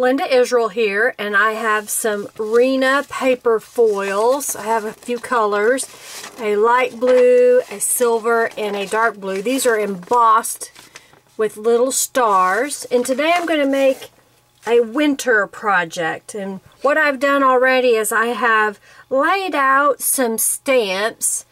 Linda Israel here, and I have some Rinea paper foils. I have a few colors, a light blue, a silver, and a dark blue. These are embossed with little stars, and today I'm going to make a winter project. And what I've done already is I have laid out some stamps,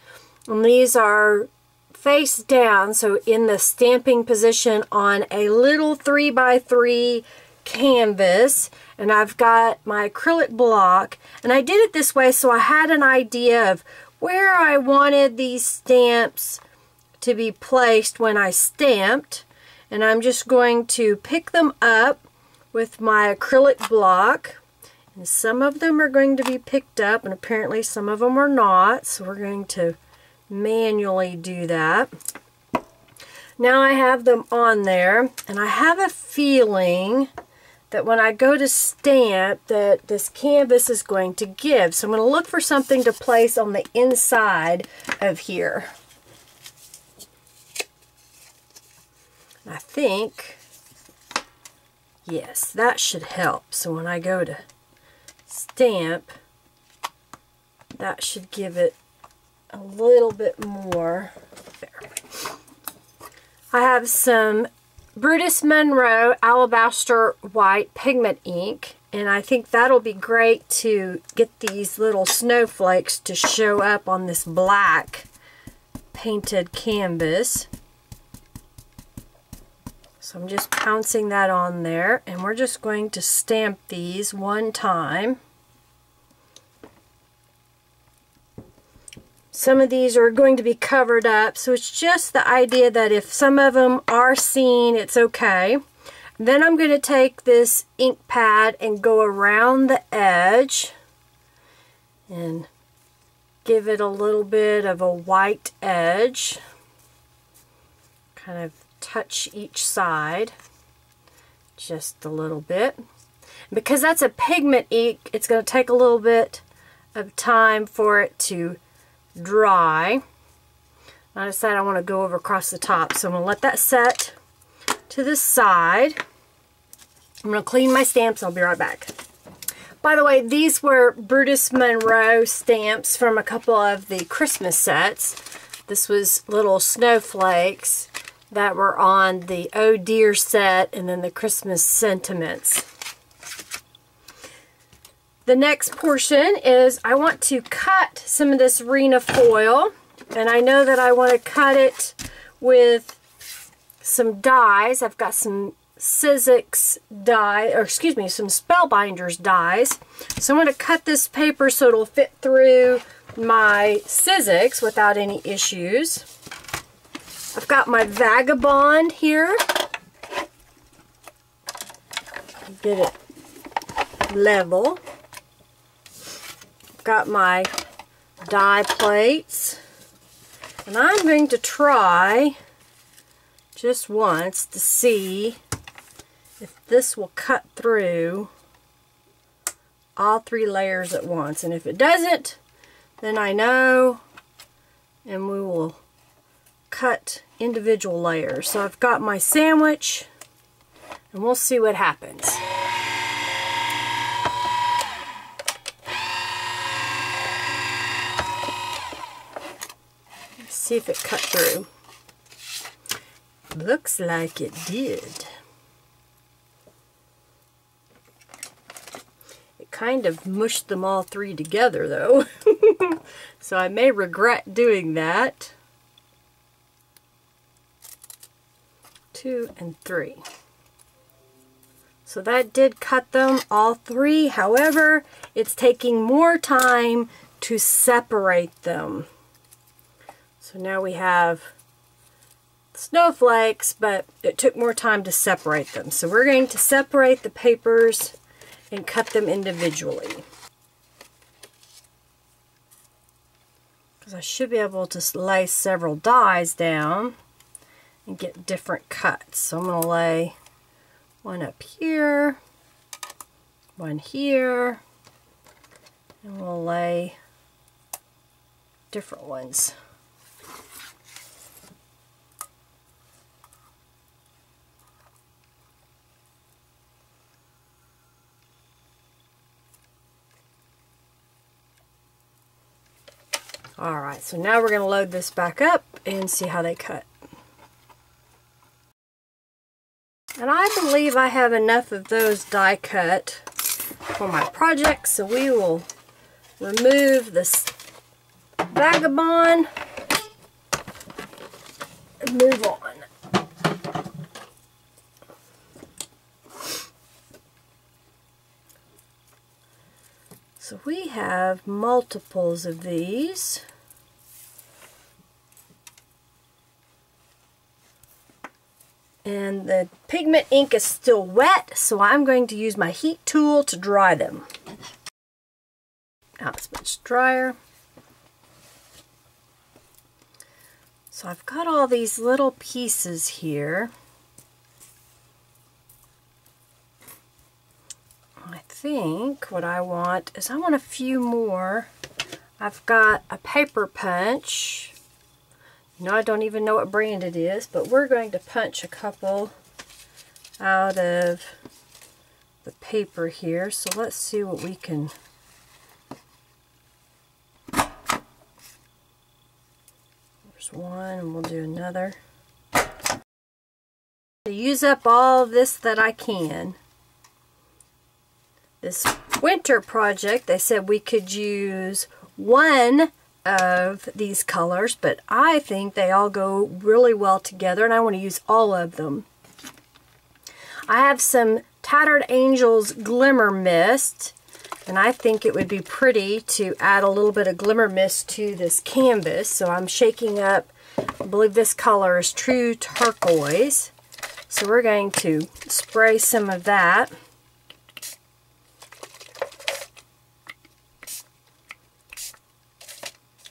and these are face down, so in the stamping position on a little 3x3 canvas, and I've got my acrylic block, and I did it this way so I had an idea of where I wanted these stamps to be placed when I stamped, and I'm just going to pick them up with my acrylic block, and some of them are going to be picked up and apparently some of them are not, so we're going to manually do that. Now I have them on there, and I have a feeling that when I go to stamp that this canvas is going to give. So I'm going to look for something to place on the inside of here. I think, yes, that should help. So when I go to stamp, that should give it a little bit more. There. I have some Brutus Monroe Alabaster White Pigment Ink, and I think that'll be great to get these little snowflakes to show up on this black painted canvas. So I'm just pouncing that on there, and we're just going to stamp these one time. Some of these are going to be covered up, so it's just the idea that if some of them are seen, it's okay. Then I'm going to take this ink pad and go around the edge and give it a little bit of a white edge. Kind of touch each side just a little bit. Because that's a pigment ink, it's going to take a little bit of time for it to dry. I decided I want to go over across the top, so I'm going to let that set to the side. I'm going to clean my stamps and I'll be right back. By the way, these were Brutus Monroe stamps from a couple of the Christmas sets. This was little snowflakes that were on the Oh Dear set and then the Christmas sentiments. The next portion is I want to cut some of this Rinea foil, and I know that I want to cut it with some dies. I've got some Sizzix die, or excuse me, some Spellbinders dies. So I'm going to cut this paper so it'll fit through my Sizzix without any issues. I've got my Vagabond here. Get it level. Got my die plates, and I'm going to try just once to see if this will cut through all 3 layers at once, and if it doesn't, then I know, and we will cut individual layers. So I've got my sandwich, and we'll see what happens. See if it cut through. Looks like it did. It kind of mushed them all 3 together though. So I may regret doing that. 2 and 3. So that did cut them all 3. However, it's taking more time to separate them. So now we have snowflakes, but it took more time to separate them. So we're going to separate the papers and cut them individually. Because I should be able to lay several dies down and get different cuts. So I'm going to lay one up here, one here, and we'll lay different ones. Alright, so now we're going to load this back up and see how they cut. And I believe I have enough of those die cut for my project, so we will remove this vagabond and move on. So we have multiples of these. And the pigment ink is still wet, so I'm going to use my heat tool to dry them. Now it's much drier. So I've got all these little pieces here. I think what I want is I want a few more. I've got a paper punch. You know, I don't even know what brand it is, but we're going to punch a couple out of the paper here. So let's see what we can. There's one, and we'll do another. To use up all of this that I can. This winter project, they said we could use one of these colors, but I think they all go really well together, and I want to use all of them. I have some Tattered Angels Glimmer Mist, and I think it would be pretty to add a little bit of Glimmer Mist to this canvas. So I'm shaking up, I believe this color is True Turquoise. So we're going to spray some of that.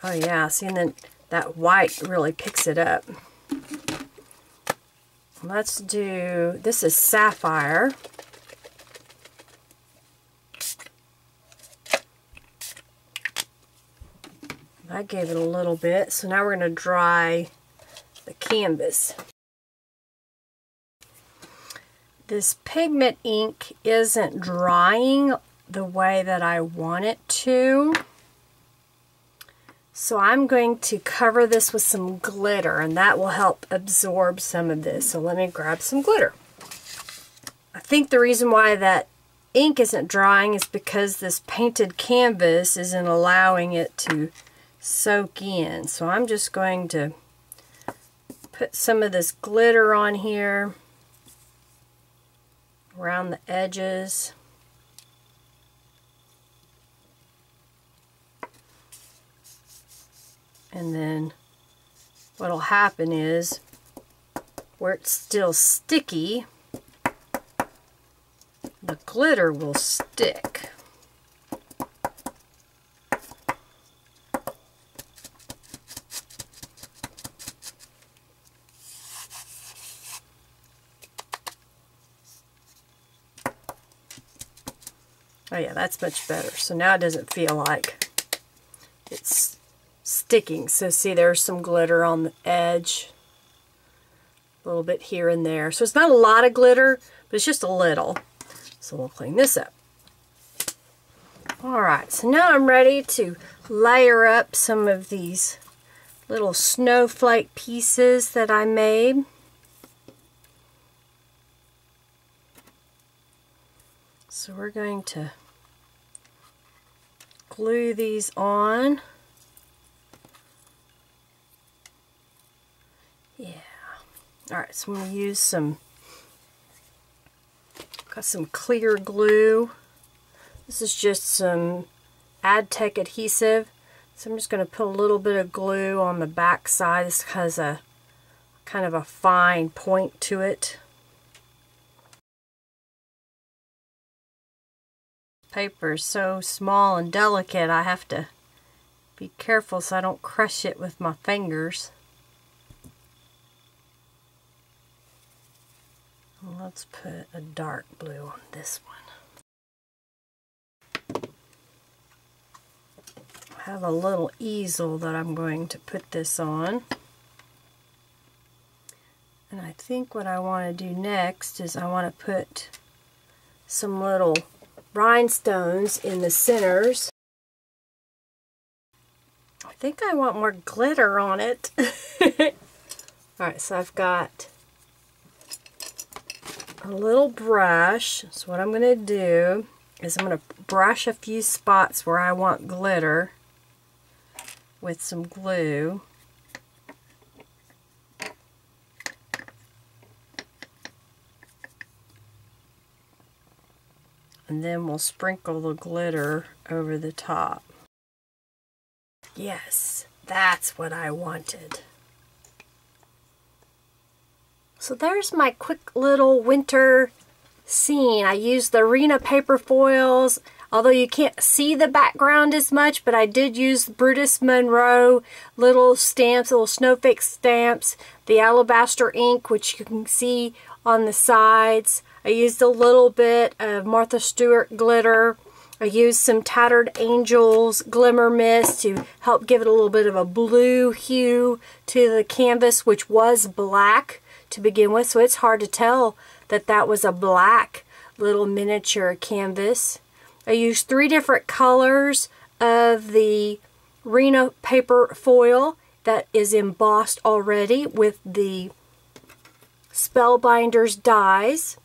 Oh yeah, see, and then that white really picks it up. Let's do, this is Sapphire. I gave it a little bit, so now we're going to dry the canvas. This pigment ink isn't drying the way that I want it to. So I'm going to cover this with some glitter, and that will help absorb some of this. So let me grab some glitter. I think the reason why that ink isn't drying is because this painted canvas isn't allowing it to soak in. So I'm just going to put some of this glitter on here around the edges. And then what'll happen is, where it's still sticky, the glitter will stick. Oh yeah, that's much better. So now it doesn't feel like it's sticking. So see, there's some glitter on the edge, a little bit here and there. So it's not a lot of glitter, but it's just a little. So we'll clean this up. Alright, so now I'm ready to layer up some of these little snowflake pieces that I made. So we're going to glue these on. Yeah. Alright, so I'm going to use some clear glue. This is just some Adtech adhesive. So I'm just going to put a little bit of glue on the back side. This has a kind of a fine point to it. Paper is so small and delicate, I have to be careful so I don't crush it with my fingers. Let's put a dark blue on this one. I have a little easel that I'm going to put this on. And I think what I want to do next is I want to put some little rhinestones in the centers. think I want more glitter on it. Alright, so I've got a little brush. So what I'm going to do is I'm going to brush a few spots where I want glitter with some glue. And then we'll sprinkle the glitter over the top. Yes, that's what I wanted. So there's my quick little winter scene. I used the Rinea paper foils, although you can't see the background as much, but I did use Brutus Monroe little stamps, little snowflake stamps, the alabaster ink, which you can see on the sides. I used a little bit of Martha Stewart glitter. I used some Tattered Angels Glimmer Mist to help give it a little bit of a blue hue to the canvas, which was black to begin with, so it's hard to tell that that was a black little miniature canvas. I used 3 different colors of the Rinea paper foil that is embossed already with the Spellbinder's dies,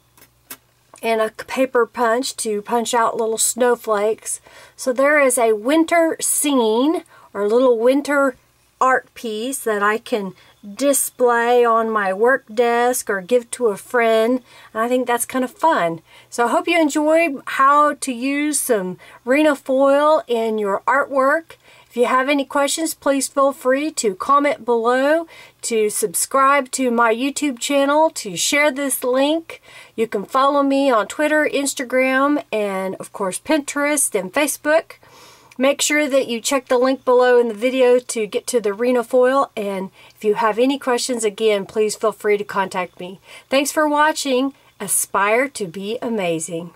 and a paper punch to punch out little snowflakes. So there is a winter scene, or a little winter art piece that I can display on my work desk or give to a friend, and I think that's kind of fun. So I hope you enjoyed how to use some Rinea foil in your artwork. If you have any questions, please feel free to comment below, to subscribe to my YouTube channel, to share this link. You can follow me on Twitter, Instagram, and of course Pinterest and Facebook. Make sure that you check the link below in the video to get to the Rinea foil, and if you have any questions, again, please feel free to contact me. Thanks for watching. Aspire to be amazing.